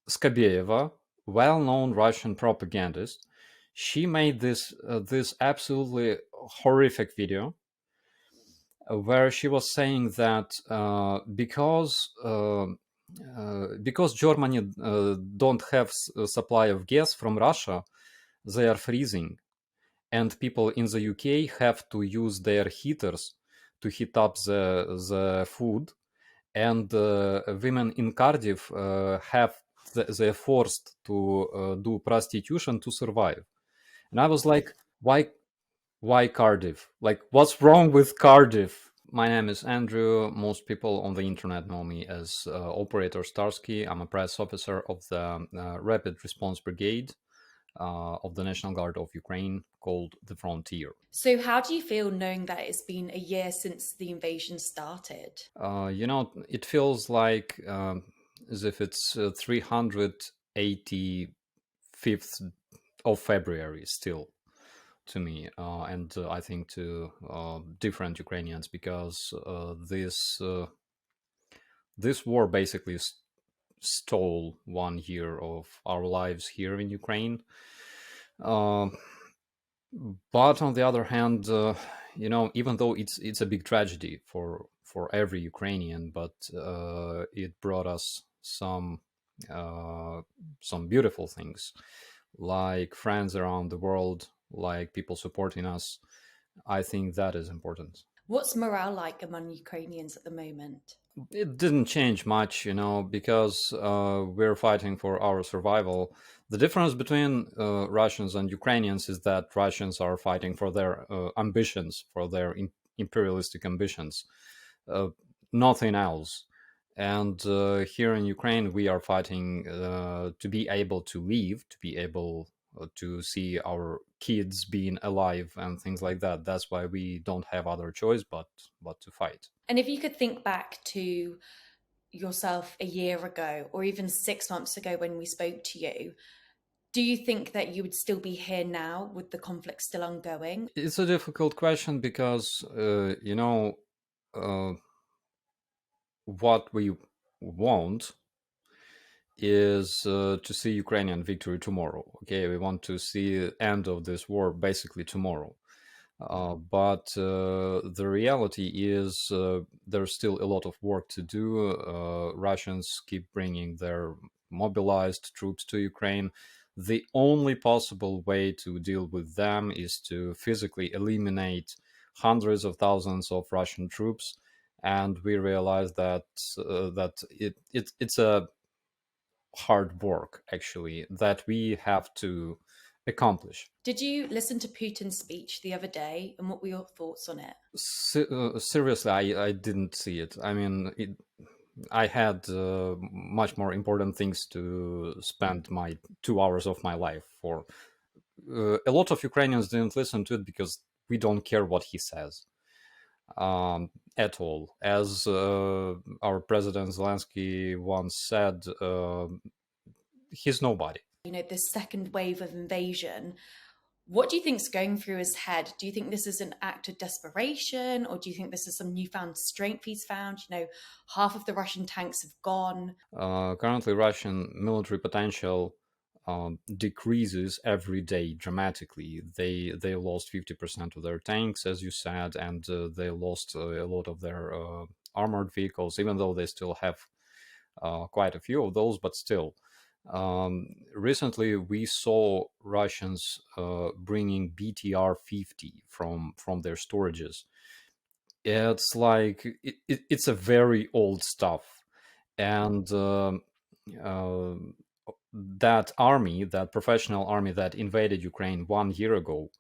Skabeeva, well-known Russian propagandist, she made this absolutely horrific video where she was saying that because Germany don't have a supply of gas from Russia, they are freezing, and people in the UK have to use their heaters to heat up the food, and women in Cardiff they're forced to do prostitution to survive. And I was like, why Cardiff? Like, what's wrong with Cardiff? My name is Andrew. Most people on the internet know me as Operator Starsky. I'm a press officer of the Rapid Response Brigade of the National Guard of Ukraine, called the Frontier. So, how do you feel knowing that it's been a year since the invasion started? It feels like as if it's 385th of February still to me, and I think to different Ukrainians, because this war basically stole 1 year of our lives here in Ukraine. But on the other hand, even though it's a big tragedy for every Ukrainian, but it brought us some beautiful things, like friends around the world, like people supporting us. I think that is important. What's morale like among Ukrainians at the moment? It didn't change much, because we're fighting for our survival. The difference between Russians and Ukrainians is that Russians are fighting for their ambitions, for their imperialistic ambitions, uh, nothing else. And here in Ukraine, we are fighting to be able to live, to be able to see our kids being alive and things like that. That's why we don't have other choice but to fight. And if you could think back to yourself a year ago or even 6 months ago when we spoke to you, do you think that you would still be here now with the conflict still ongoing? It's a difficult question because, uh, what we want is to see Ukrainian victory tomorrow. Okay, we want to see the end of this war basically tomorrow. But the reality is there's still a lot of work to do. Russians keep bringing their mobilized troops to Ukraine. The only possible way to deal with them is to physically eliminate hundreds of thousands of Russian troops. And we realize that it's a hard work, actually, that we have to accomplish. Did you listen to Putin's speech the other day and what were your thoughts on it? Seriously, I didn't see it. I mean, I had much more important things to spend my 2 hours of my life for. A lot of Ukrainians didn't listen to it because we don't care what he says at all. As our president Zelensky once said, he's nobody. This second wave of invasion, what do you think's going through his head? Do you think this is an act of desperation, or do you think this is some newfound strength he's found? Half of the Russian tanks have gone. Currently, Russian military potential decreases every day dramatically. They lost 50% of their tanks, as you said, and they lost a lot of their armored vehicles, even though they still have quite a few of those, but still. Recently, we saw Russians bringing BTR-50 from their storages. It's like it's a very old stuff, and uh, that army, that professional army that invaded Ukraine 1 year ago,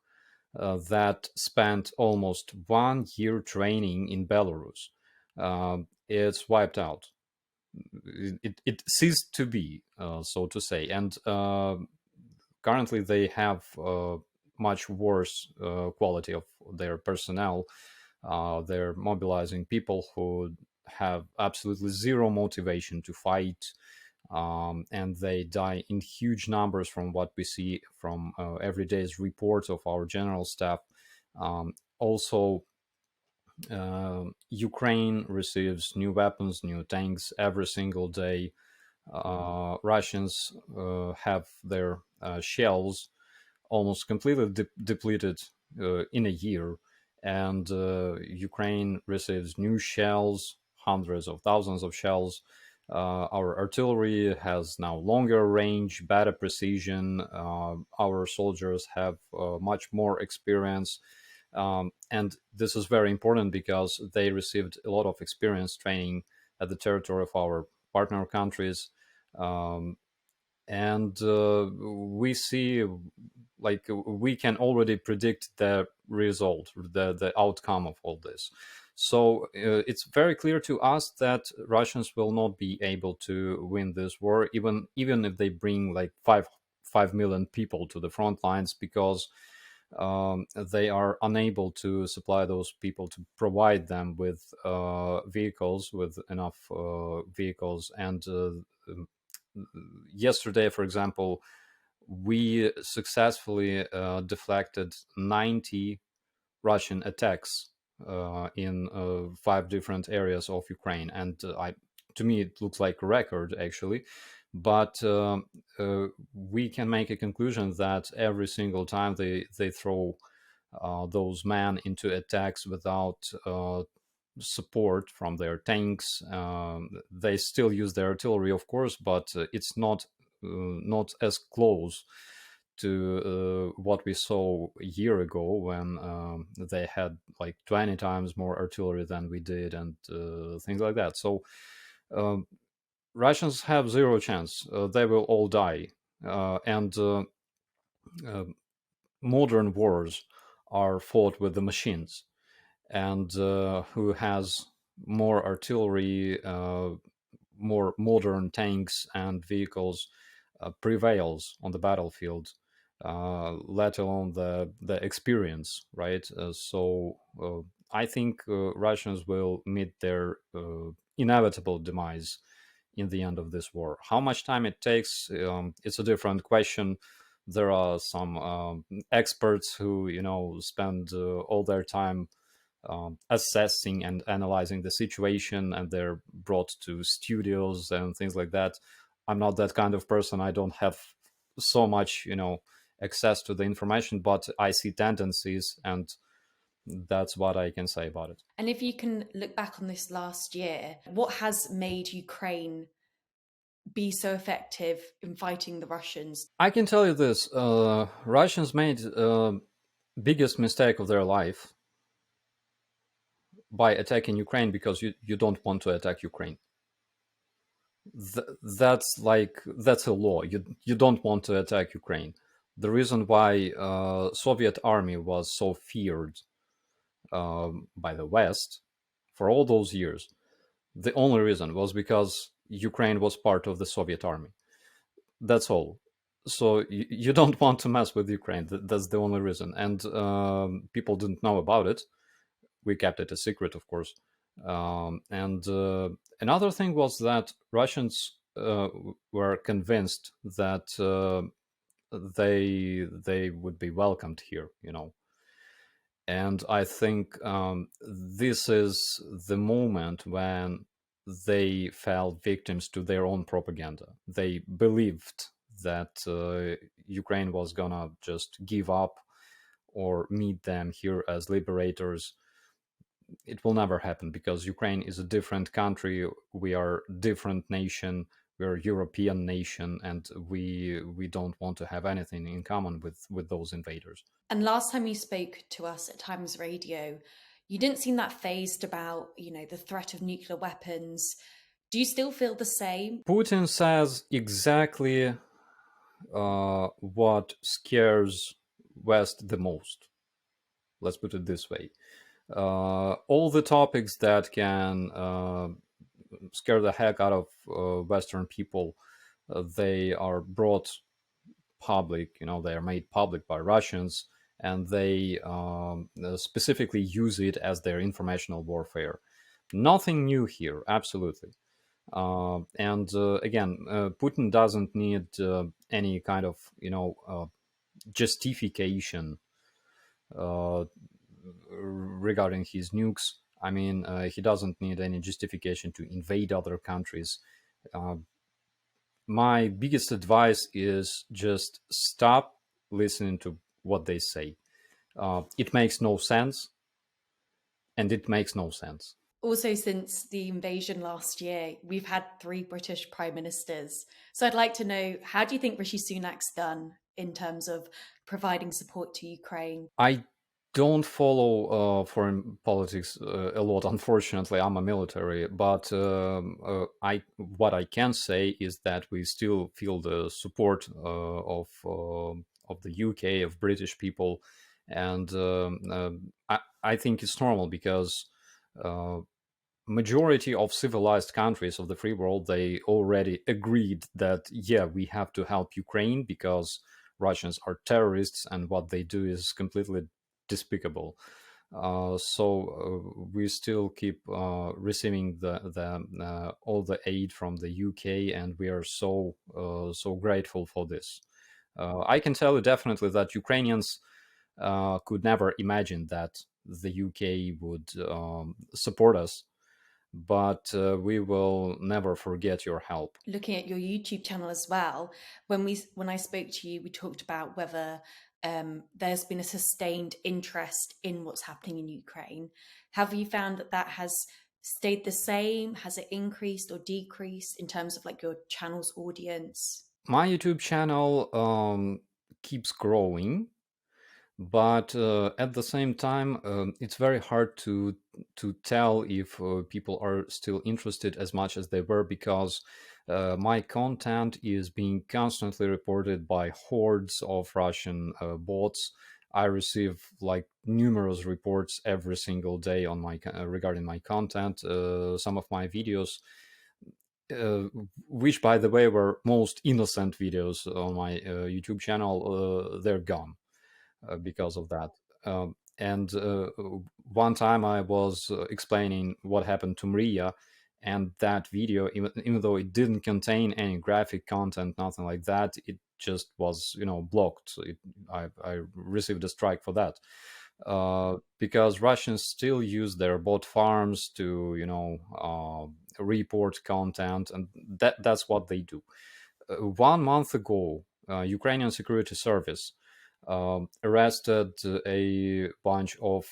that spent almost 1 year training in Belarus, it's wiped out. It ceased to be, so to say, and currently they have much worse quality of their personnel. They're mobilizing people who have absolutely zero motivation to fight, and they die in huge numbers from what we see from every day's reports of our general staff. Also, Ukraine receives new weapons, new tanks every single day. Russians have their shells almost completely depleted in a year, and Ukraine receives new shells, hundreds of thousands of shells. Our artillery has now longer range, better precision. Our soldiers have much more experience. And this is very important because they received a lot of experience training at the territory of our partner countries. Um, and we see, like, we can already predict the result, the outcome of all this. So it's very clear to us that Russians will not be able to win this war, even if they bring like 5 million people to the front lines, because they are unable to supply those people, to provide them with vehicles, with enough vehicles. And yesterday, for example, we successfully deflected 90 Russian attacks in 5 different areas of Ukraine, and to me, it looks like a record actually. But we can make a conclusion that every single time they throw those men into attacks without support from their tanks. They still use their artillery, of course, but it's not as close to what we saw a year ago, when they had like 20 times more artillery than we did, and things like that. So um, Russians have zero chance. They will all die. And uh, modern wars are fought with the machines, and who has more artillery, more modern tanks and vehicles, prevails on the battlefield, let alone the experience, right? So I think Russians will meet their inevitable demise in the end of this war. How much time it takes, it's a different question. There are some experts who, spend all their time assessing and analyzing the situation, and they're brought to studios and things like that. I'm not that kind of person. I don't have so much, access to the information, but I see tendencies, and that's what I can say about it. And if you can look back on this last year, what has made Ukraine be so effective in fighting the Russians? I can tell you this: Russians made biggest mistake of their life by attacking Ukraine, because you don't want to attack Ukraine. That's a law. You don't want to attack Ukraine. The reason why Soviet army was so feared by the West for all those years, the only reason was because Ukraine was part of the Soviet army. That's all. So you don't want to mess with Ukraine. That's the only reason. And people didn't know about it. We kept it a secret, of course. And another thing was that Russians were convinced that they would be welcomed here, And I think this is the moment when they fell victims to their own propaganda. They believed that Ukraine was gonna just give up or meet them here as liberators. It will never happen, because Ukraine is a different country. We are different nation. We're a European nation, and we don't want to have anything in common with those invaders. And last time you spoke to us at Times Radio, you didn't seem that phased about, the threat of nuclear weapons. Do you still feel the same? Putin says exactly what scares West the most. Let's put it this way: all the topics that can scare the heck out of Western people, they are brought public. They are made public by Russians, and they specifically use it as their informational warfare. Nothing new here, absolutely. And again, Putin doesn't need any kind of justification uh, regarding his nukes. I mean, he doesn't need any justification to invade other countries. Uh, my biggest advice is just stop listening to what they say. It makes no sense, and it makes no sense. Also, since the invasion last year, we've had three British prime ministers. So I'd like to know, how do you think Rishi Sunak's done in terms of providing support to Ukraine? I don't follow foreign politics a lot. Unfortunately, I'm a military, but I what I can say is that we still feel the support of the UK, of British people, and I think it's normal because uh, majority of civilized countries of the free world, they already agreed that yeah, we have to help Ukraine because Russians are terrorists and what they do is completely despicable. So we still keep receiving the all the aid from the UK, and we are so grateful for this. I can tell you definitely that Ukrainians could never imagine that the UK would support us, but we will never forget your help. Looking at your YouTube channel as well, when I spoke to you, we talked about whether there's been a sustained interest in what's happening in Ukraine. Have you found that that has stayed the same? Has it increased or decreased in terms of like your channel's audience? My YouTube channel keeps growing, but at the same time, it's very hard to tell if people are still interested as much as they were because my content is being constantly reported by hordes of Russian bots. I receive like numerous reports every single day on my regarding my content. Some of my videos, uh, which by the way were most innocent videos on my YouTube channel, they're gone because of that. And one time I was explaining what happened to Maria, and that video, even though it didn't contain any graphic content, nothing like that, it just was, blocked. I received a strike for that because Russians still use their bot farms to, report content, and that's what they do. 1 month ago, Ukrainian Security Service arrested a bunch of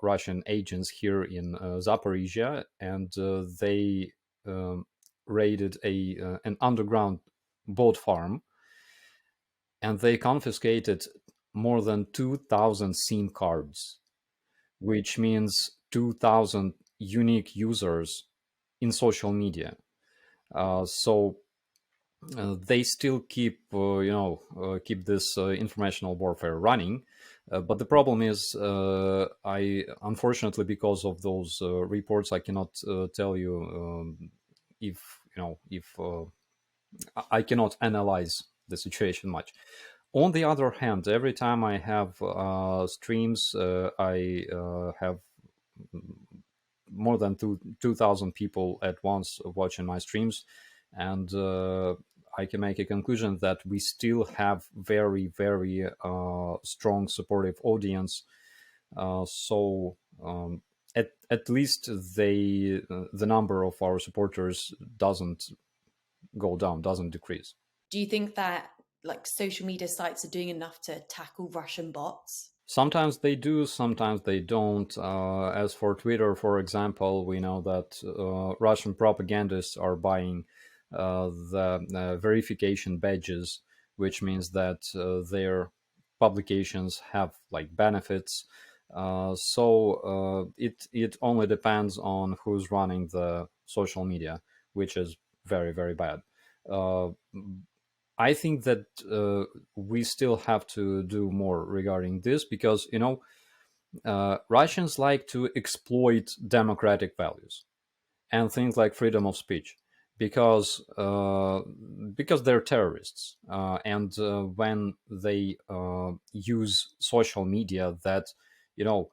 Russian agents here in Zaporizhia, and they um, raided an underground boat farm, and they confiscated more than 2,000 SIM cards, which means 2,000 unique users in social media. So they still keep this informational warfare running, but the problem is, I unfortunately, because of those reports, I cannot tell you if if I cannot analyze the situation much. On the other hand, every time I have streams, I have more than 2,000 people at once watching my streams, and I can make a conclusion that we still have very, very strong supportive audience. So at least the number of our supporters doesn't go down, doesn't decrease. Do you think that like social media sites are doing enough to tackle Russian bots? Sometimes they do, sometimes they don't. As for Twitter, for example, we know that Russian propagandists are buying the verification badges, which means that their publications have like benefits. So it only depends on who's running the social media, which is very, very bad. Uh, I think that we still have to do more regarding this because Russians like to exploit democratic values and things like freedom of speech because they're terrorists, and when they use social media that you know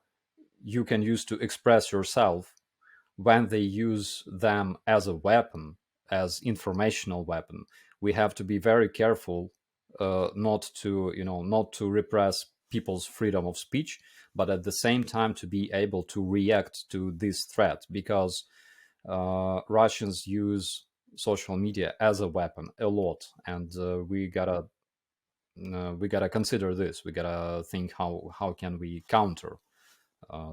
you can use to express yourself, when they use them as a weapon, as informational weapon, we have to be very careful not to repress people's freedom of speech, but at the same time to be able to react to this threat because Russians use social media as a weapon a lot, and we gotta consider this. We gotta think how can we counter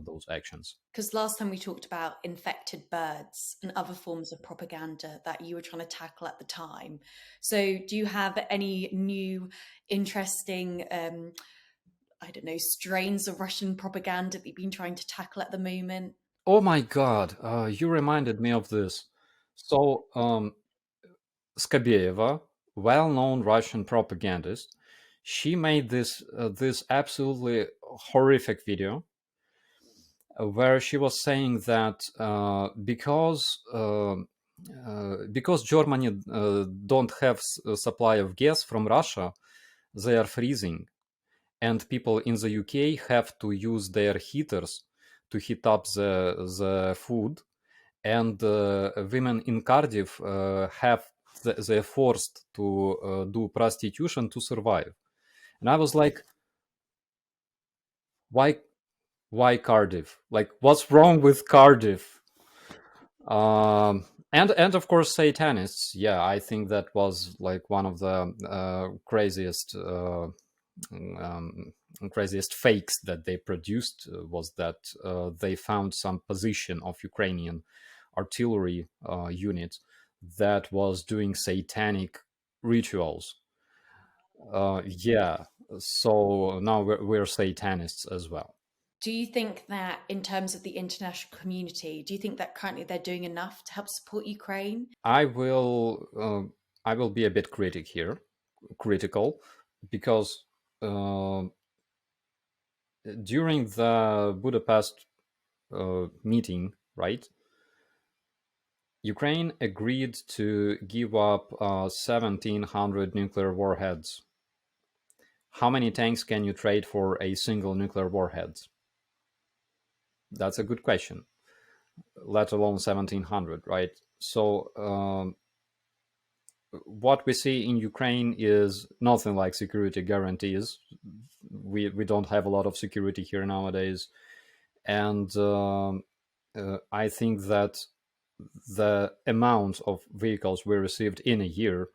those actions. Because last time we talked about infected birds and other forms of propaganda that you were trying to tackle at the time. So, do you have any new, interesting, I don't know, strains of Russian propaganda that you've been trying to tackle at the moment? Oh my God, you reminded me of this. So, Skabeyeva, well-known Russian propagandist, she made this absolutely horrific video where she was saying that because Germany don't have a supply of gas from Russia, they are freezing, and people in the UK have to use their heaters to heat up the food, and women in Cardiff they're forced to do prostitution to survive. And I was like, why Cardiff? Like, what's wrong with Cardiff? And of course satanists. Yeah, I think that was like one of the um, craziest fakes that they produced, was that they found some position of Ukrainian artillery unit that was doing satanic rituals. Yeah, so now we're satanists as well. Do you think that, in terms of the international community, do you think that currently they're doing enough to help support Ukraine? I will be a bit critical, because uh, during the Budapest meeting, right? Ukraine agreed to give up 1,700 nuclear warheads. How many tanks can you trade for a single nuclear warhead? That's a good question. Let alone 1,700, right? So what we see in Ukraine is nothing like security guarantees. We don't have a lot of security here nowadays, and I think that the amount of vehicles we received in a year,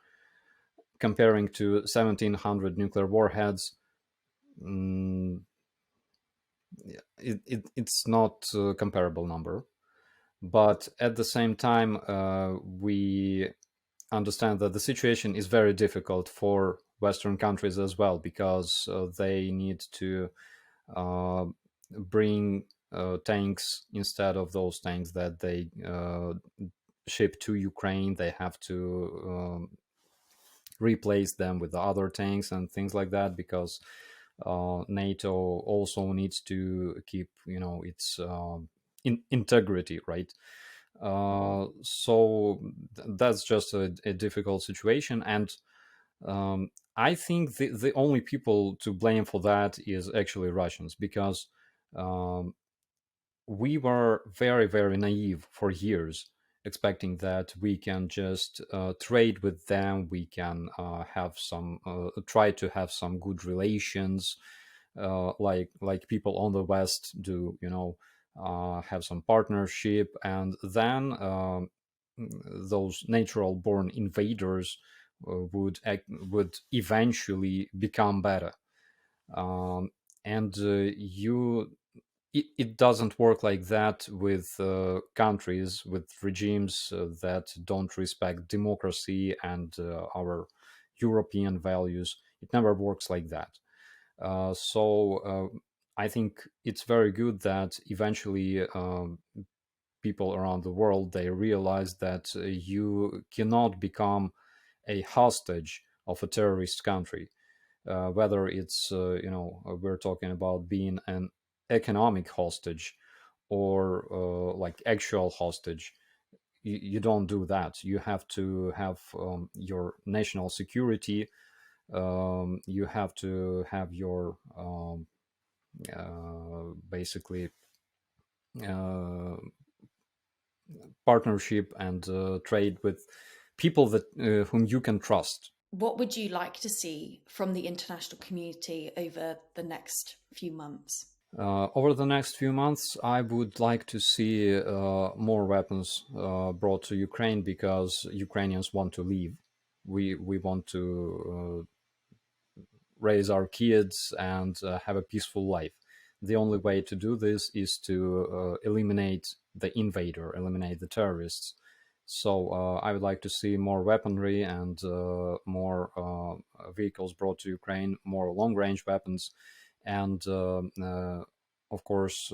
comparing to 1,700 nuclear warheads, mm, it's not a comparable number. But at the same time, we understand that the situation is very difficult for Western countries as well, because they need to uh, bring tanks instead of those tanks that they ship to Ukraine. They have to replace them with the other tanks and things like that, because NATO also needs to keep, its integrity, right? So that's just a difficult situation, and I think the only people to blame for that is actually Russians, because um, we were very, very naive for years, expecting that we can just trade with them. We can try to have some good relations, like people on the West do, have some partnership, and then those natural born invaders would eventually become better. Um, and you it doesn't work like that with countries, with regimes that don't respect democracy and our European values. It never works like that. So I think it's very good that eventually people around the world, they realize that you cannot become a hostage of a terrorist country, whether it's we're talking about being an economic hostage or like actual hostage. You don't do that. You have to have your national security. You have to have your basically uh, partnership and trade with people that whom you can trust. What would you like to see from the international community over the next few months? Over the next few months, I would like to see more weapons brought to Ukraine because Ukrainians want to leave. We want to raise our kids and have a peaceful life. The only way to do this is to eliminate the invader, eliminate the terrorists. So I would like to see more weaponry and more vehicles brought to Ukraine, more long-range weapons, and of course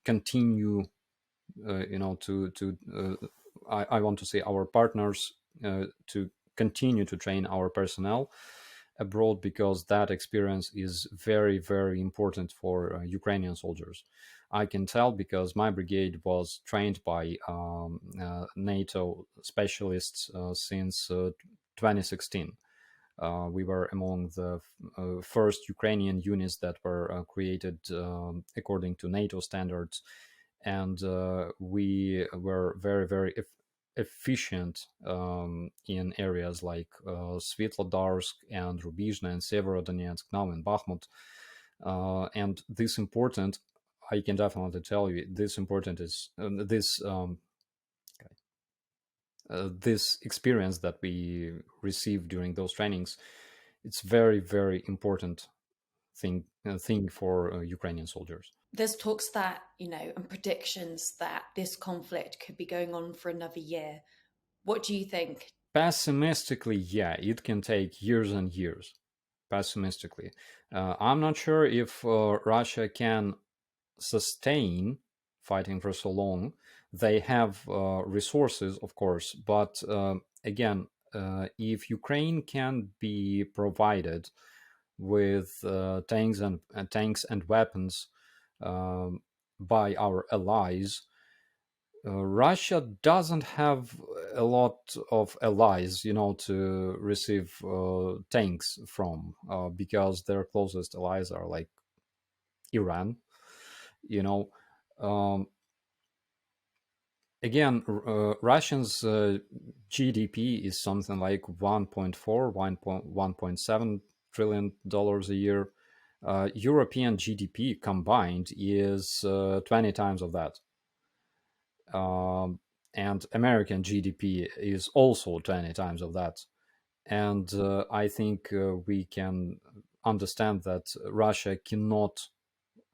continue. I want to see our partners to continue to train our personnel abroad because that experience is very, very important for Ukrainian soldiers. I can tell because my brigade was trained by NATO specialists since 2016. We were among the first Ukrainian units that were created according to NATO standards, and we were very, very efficient in areas like Svetlodarsk and Rubizhne and Severodonetsk, now in Bakhmut. And this important, I can definitely tell you, this important is this experience that we received during those trainings. It's very, very important thing for Ukrainian soldiers. There's talks that, and predictions that this conflict could be going on for another year. What do you think? Pessimistically, yeah, it can take years and years. Pessimistically, I'm not sure if Russia can sustain fighting for so long. They have resources, of course, but again, if Ukraine can be provided with tanks and weapons um, by our allies, Russia doesn't have a lot of allies, to receive tanks from, because their closest allies are like Iran. You know, um, again, Russians' GDP is something like 1.4, 1.7 trillion dollars a year. European GDP combined is 20 times of that. And American GDP is also 20 times of that. And I think we can understand that Russia cannot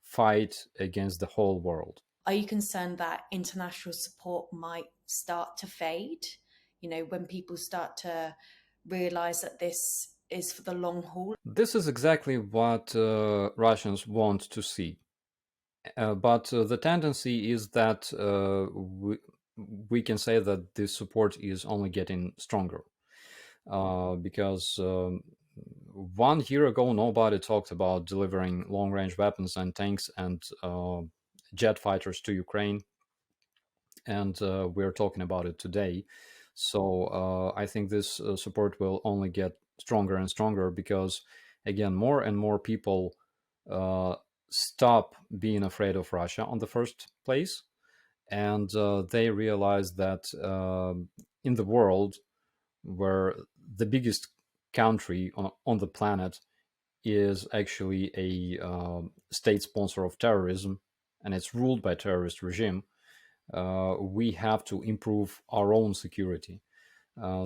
fight against the whole world. Are you concerned that international support might start to fade? When people start to realize that this is for the long haul? This is exactly what Russians want to see. But the tendency is that we can say that this support is only getting stronger. Because 1 year ago, nobody talked about delivering long range weapons and tanks and jet fighters to Ukraine. And we're talking about it today. So I think this support will only get stronger and stronger because, again, more and more people stop being afraid of Russia on the first place. And they realize that in the world, where the biggest country on the planet is actually a state sponsor of terrorism and it's ruled by terrorist regime, we have to improve our own security.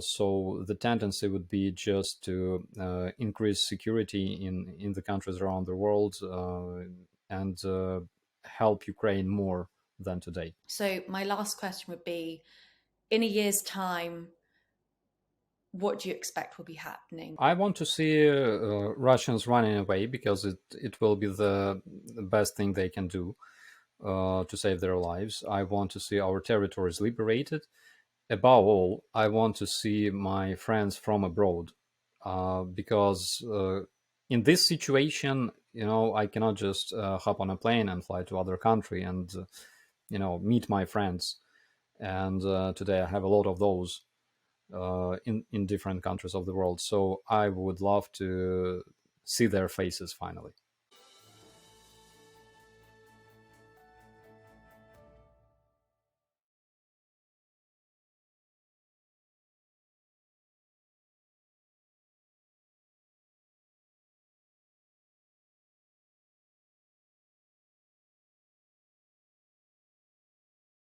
So the tendency would be just to increase security in the countries around the world and help Ukraine more than today. So, my last question would be, in a year's time, what do you expect will be happening? I want to see Russians running away because it will be the best thing they can do to save their lives. I want to see our territories liberated. Above all, I want to see my friends from abroad because in this situation, I cannot just hop on a plane and fly to other country and meet my friends. And today I have a lot of those in different countries of the world. So I would love to see their faces finally.